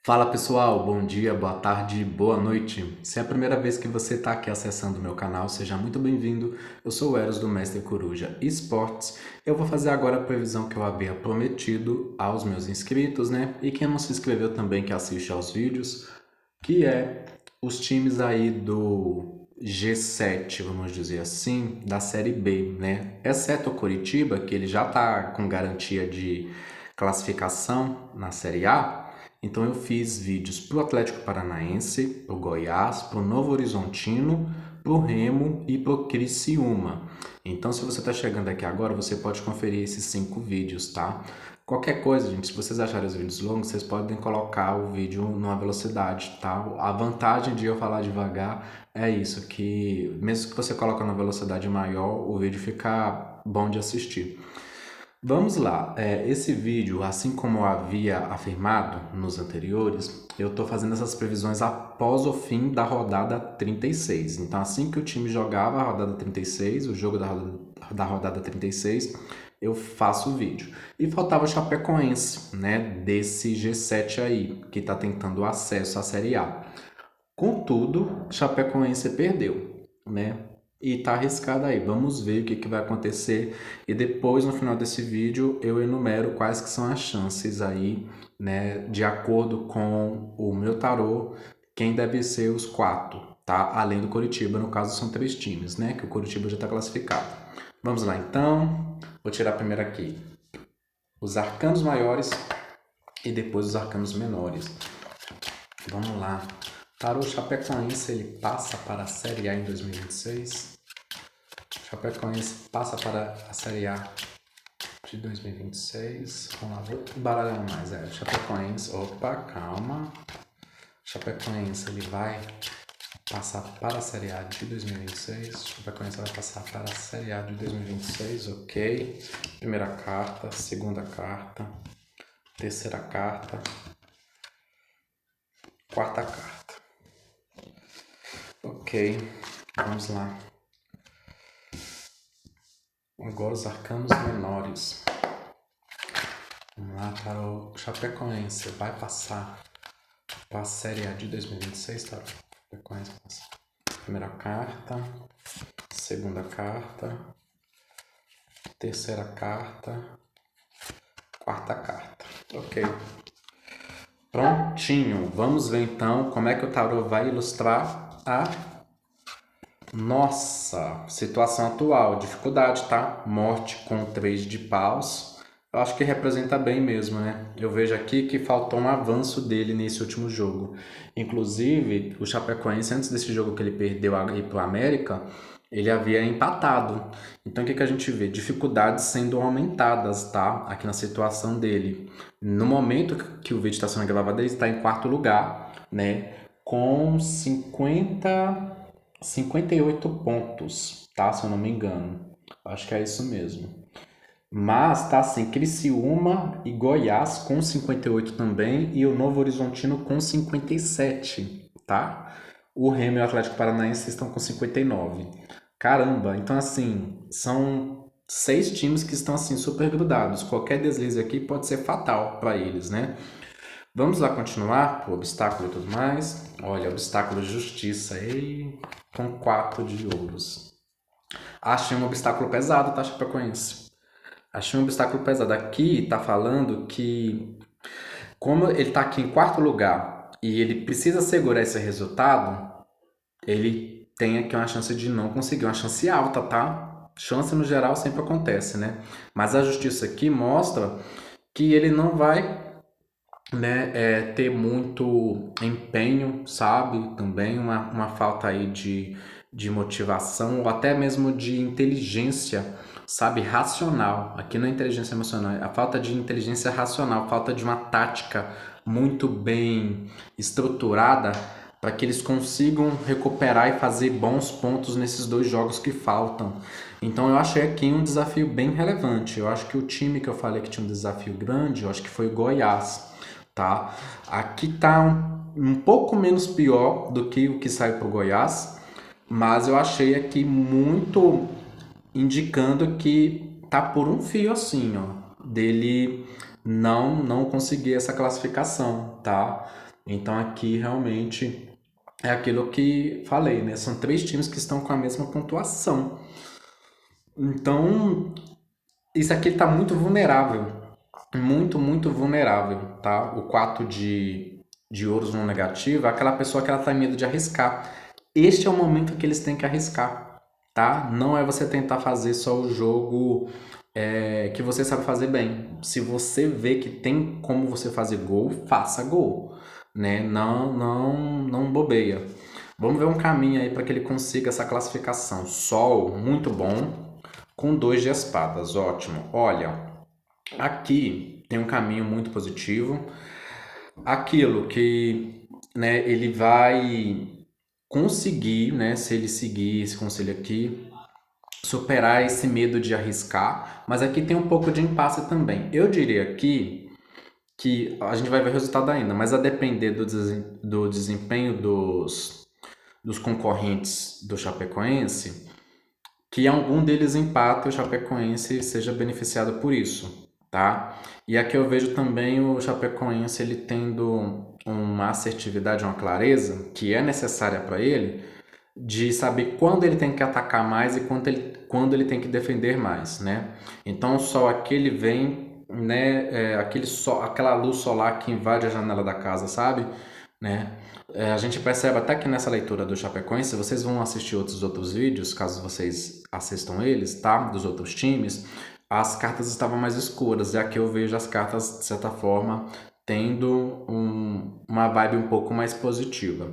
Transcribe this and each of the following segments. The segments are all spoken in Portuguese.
Fala pessoal, bom dia, boa tarde, boa noite. Se é a primeira vez que você está aqui acessando o meu canal, seja muito bem-vindo. Eu sou o Eros do Mestre Coruja Esportes. Eu vou fazer agora a previsão que eu havia prometido aos meus inscritos, né? E quem não se inscreveu também que assiste aos vídeos, que é os times aí do G7, vamos dizer assim, da Série B, né? Exceto o Coritiba, que ele já está com garantia de classificação na Série A. Então eu fiz vídeos para o Atlético Paranaense, para o Goiás, para o Novo Horizontino, para o Remo e para o Criciúma. Então se você está chegando aqui agora, você pode conferir esses 5 vídeos, tá? Qualquer coisa, gente, se vocês acharem os vídeos longos, vocês podem colocar o vídeo numa velocidade, tá? A vantagem de eu falar devagar é isso, que mesmo que você coloque na velocidade maior, o vídeo fica bom de assistir. Vamos lá, esse vídeo, assim como eu havia afirmado nos anteriores, eu estou fazendo essas previsões após o fim da rodada 36. Então, assim que o time jogava a rodada 36, o jogo da rodada 36, eu faço o vídeo. E faltava o Chapecoense, né, desse G7 aí, que está tentando acesso à Série A. Contudo, Chapecoense perdeu, né? E tá arriscado aí. Vamos ver o que vai acontecer. E depois, no final desse vídeo, eu enumero quais que são as chances aí, né? De acordo com o meu tarô, quem deve ser os 4, tá? Além do Coritiba, no caso são 3 times, né? Que o Coritiba já está classificado. Vamos lá, então. Vou tirar primeiro aqui os arcanos maiores e depois os arcanos menores. Vamos lá. Tarô Chapecoense, ele passa para a Série A em 2026. Chapecoense passa para a Série A de 2026. Vamos lá, vou baralhar mais. Chapecoense, opa, calma. Chapecoense, ele vai passar para a Série A de 2026. Chapecoense vai passar para a Série A de 2026, ok. Primeira carta, segunda carta, terceira carta, quarta carta. Ok, vamos lá. Agora os arcanos menores. Vamos lá, para o Chapecoense. Vai passar para a Série A de 2026, tá? Chapecoense passa. Primeira carta, segunda carta, terceira carta, quarta carta. Ok. Prontinho. Vamos ver então como é que o tarô vai ilustrar a nossa situação atual. Dificuldade, tá? Morte com 3 de paus. Eu acho que representa bem mesmo, né? Eu vejo aqui que faltou um avanço dele nesse último jogo. Inclusive, o Chapecoense, antes desse jogo que ele perdeu aí pro América, ele havia empatado. Então, o que a gente vê? Dificuldades sendo aumentadas, tá? Aqui na situação dele. No momento que o vídeo está sendo gravado, ele está em quarto lugar, né? Com 58 pontos, tá? Se eu não me engano. Acho que é isso mesmo. Mas tá assim, Criciúma e Goiás com 58 também e o Novo Horizontino com 57, tá? O Remo e o Atlético Paranaense estão com 59. Caramba, então assim, são 6 times que estão assim super grudados. Qualquer deslize aqui pode ser fatal para eles, né? Vamos lá continuar, o obstáculo e tudo mais. Olha, obstáculo de justiça aí, com 4 de ouros. Achei um obstáculo pesado, tá, Chapecoense? Achei um obstáculo pesado. Aqui tá falando que, como ele tá aqui em quarto lugar e ele precisa segurar esse resultado, ele tem aqui uma chance de não conseguir, uma chance alta, tá? Chance no geral sempre acontece, né? Mas a justiça aqui mostra que ele não vai, né, ter muito empenho, sabe? Também uma falta aí de motivação ou até mesmo de inteligência, sabe? Racional. Aqui não é inteligência emocional, é a falta de inteligência racional, falta de uma tática muito bem estruturada para que eles consigam recuperar e fazer bons pontos nesses 2 jogos que faltam. Então eu achei aqui um desafio bem relevante. Eu acho que o time que eu falei que tinha um desafio grande, eu acho que foi o Goiás, tá? Aqui tá um pouco menos pior do que o que saiu pro Goiás, mas eu achei aqui muito indicando que tá por um fio assim, ó, dele não conseguir essa classificação, tá? Então aqui realmente é aquilo que falei, né? São três times que estão com a mesma pontuação. Então, isso aqui está muito vulnerável. Muito, muito vulnerável, tá? O 4 de ouros no negativo é aquela pessoa que ela tem medo de arriscar. Este é o momento que eles têm que arriscar, tá? Não é você tentar fazer só o jogo que você sabe fazer bem. Se você vê que tem como você fazer gol, faça gol, né? Não, não, não bobeia. Vamos ver um caminho aí para que ele consiga essa classificação. Sol, muito bom, com 2 de espadas, ótimo. Olha, aqui tem um caminho muito positivo. Aquilo que, né, ele vai conseguir, né, se ele seguir esse conselho aqui, superar esse medo de arriscar, mas aqui tem um pouco de impasse também. Eu diria aqui que a gente vai ver o resultado ainda, mas a depender do desempenho dos concorrentes do Chapecoense, que algum deles empate e o Chapecoense seja beneficiado por isso, tá? E aqui eu vejo também o Chapecoense ele tendo uma assertividade, uma clareza que é necessária para ele, de saber quando ele tem que atacar mais e quando ele tem que defender mais, né? Então só aquele vem, né, aquele sol, aquela luz solar que invade a janela da casa, sabe? Né? A gente percebe até que nessa leitura do Chapecoense, vocês vão assistir outros vídeos, caso vocês assistam eles, tá? Dos outros times, as cartas estavam mais escuras, e aqui eu vejo as cartas, de certa forma, tendo uma vibe um pouco mais positiva.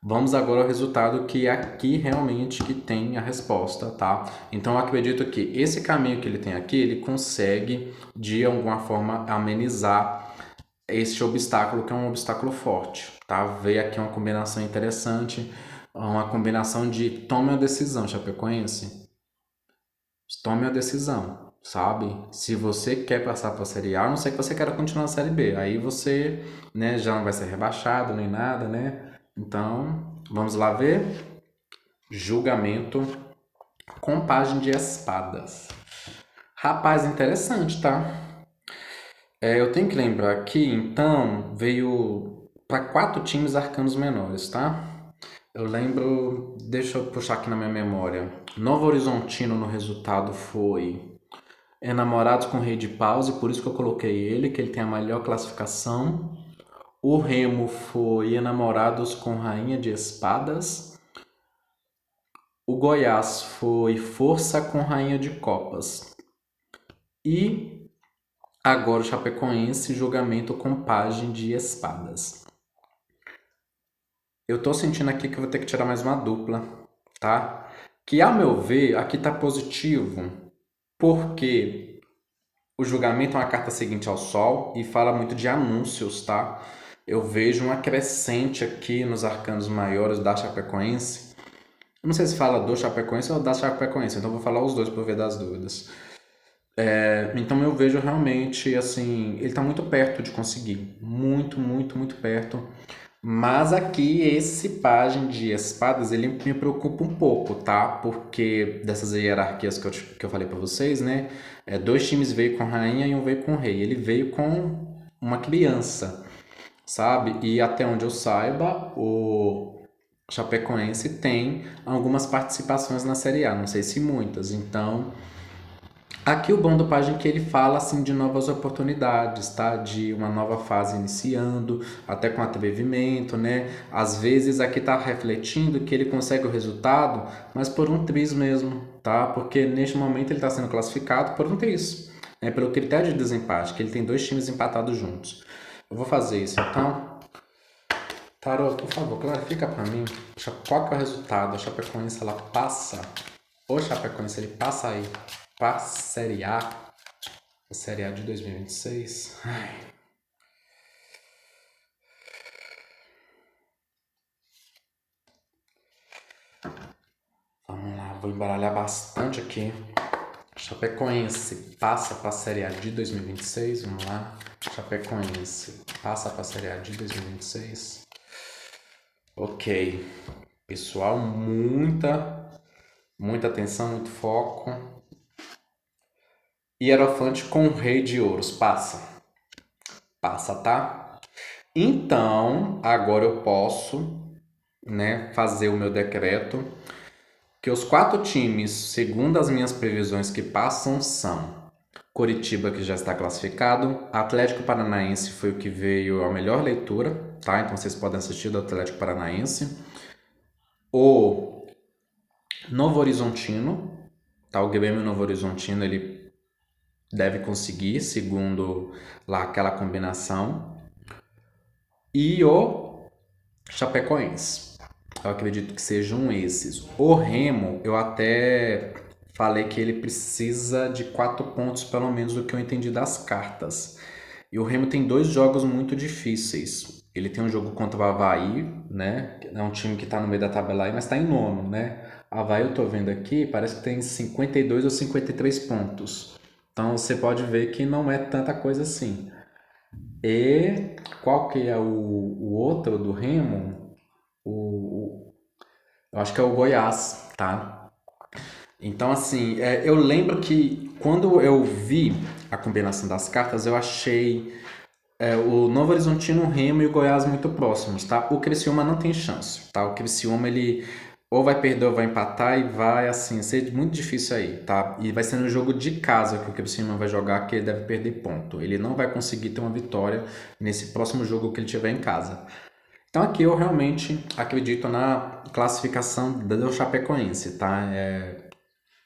Vamos agora ao resultado que é aqui realmente que tem a resposta, tá? Então eu acredito que esse caminho que ele tem aqui, ele consegue de alguma forma amenizar este obstáculo que é um obstáculo forte, tá? Veio aqui uma combinação interessante, uma combinação de tome a decisão, Chapecoense. Tome a decisão, sabe? Se você quer passar para a Série A, a não sei que você queira continuar na Série B. Aí você, né, já não vai ser rebaixado nem nada, né? Então, vamos lá ver. Julgamento com página de espadas. Rapaz, interessante, tá? Eu tenho que lembrar aqui, então, veio para 4 times arcanos menores, tá? Eu lembro, deixa eu puxar aqui na minha memória. Novo Horizontino no resultado foi Enamorados com Rei de Paus, e por isso que eu coloquei ele, que ele tem a melhor classificação. O Remo foi Enamorados com Rainha de Espadas. O Goiás foi Força com Rainha de Copas. E agora o Chapecoense, Julgamento com Pajem de Espadas. Eu tô sentindo aqui que eu vou ter que tirar mais uma dupla, tá? Que, ao meu ver, aqui tá positivo, porque o julgamento é uma carta seguinte ao Sol e fala muito de anúncios, tá? Eu vejo uma crescente aqui nos arcanos maiores da Chapecoense. Eu não sei se fala do Chapecoense ou da Chapecoense, então eu vou falar os dois por ver das dúvidas. Então eu vejo realmente, assim, ele tá muito perto de conseguir. Muito, muito, muito perto. Mas aqui, esse pajem de espadas, ele me preocupa um pouco, tá? Porque dessas hierarquias que eu falei pra vocês, né? 2 times veio com rainha e um veio com rei. Ele veio com uma criança, sabe? E até onde eu saiba, o Chapecoense tem algumas participações na Série A, não sei se muitas. Então, aqui o bom do Pagem é que ele fala assim de novas oportunidades, tá? De uma nova fase iniciando, até com atrevimento, né? Às vezes aqui tá refletindo que ele consegue o resultado, mas por um triz mesmo, tá? Porque neste momento ele está sendo classificado por um triz, né? Pelo critério de desempate, que ele tem 2 times empatados juntos. Eu vou fazer isso então. Tarô, por favor, clarifica para mim qual que é o resultado. A Chapecoense ela passa. O Chapecoense ele passa aí para a Série A de 2026. Ai. Vamos lá, vou embaralhar bastante aqui. Chapecoense passa para a Série A de 2026. Vamos lá. Chapecoense passa para a Série A de 2026. Ok. Pessoal, muita atenção, muito foco. Hierofante com Rei de Ouros. Passa. Passa, tá? Então, agora eu posso, né, fazer o meu decreto que os 4 times, segundo as minhas previsões que passam, são Coritiba, que já está classificado, Atlético Paranaense foi o que veio a melhor leitura, tá? Então vocês podem assistir do Atlético Paranaense. O Novo Horizontino, tá? O Grêmio Novo Horizontino, ele deve conseguir, segundo lá aquela combinação. E o Chapecoense. Eu acredito que sejam esses. O Remo, eu até falei que ele precisa de 4 pontos, pelo menos do que eu entendi das cartas. E o Remo tem 2 jogos muito difíceis. Ele tem um jogo contra o Avaí, né? É um time que está no meio da tabela aí, mas está em nono, né? Avaí eu tô vendo aqui, parece que tem 52 ou 53 pontos. Então você pode ver que não é tanta coisa assim. E qual que é o outro do Remo? Eu acho que é o Goiás, tá? Então, assim, eu lembro que quando eu vi a combinação das cartas, eu achei o Novo Horizontino, o Remo e o Goiás muito próximos, tá? O Criciúma não tem chance, tá? O Criciúma, ele ou vai perder ou vai empatar e vai, assim, ser muito difícil aí, tá? E vai ser no jogo de casa que o Criciúma vai jogar que ele deve perder ponto. Ele não vai conseguir ter uma vitória nesse próximo jogo que ele tiver em casa. Então aqui eu realmente acredito na classificação do Chapecoense, tá?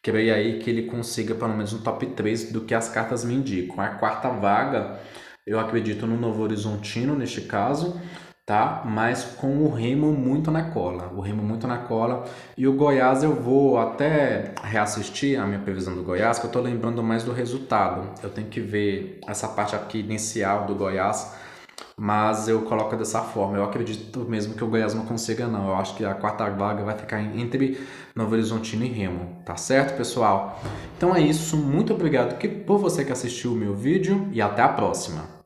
Creio aí que ele consiga pelo menos um top 3 do que as cartas me indicam. A quarta vaga, eu acredito no Novo Horizontino neste caso, tá? Mas com o Remo muito na cola. O Remo muito na cola. E o Goiás eu vou até reassistir a minha previsão do Goiás, que eu tô lembrando mais do resultado. Eu tenho que ver essa parte aqui inicial do Goiás, mas eu coloco dessa forma. Eu acredito mesmo que o Goiás não consiga, não. Eu acho que a quarta vaga vai ficar entre Novo Horizontino e Remo. Tá certo, pessoal? Então é isso. Muito obrigado por você que assistiu o meu vídeo e até a próxima.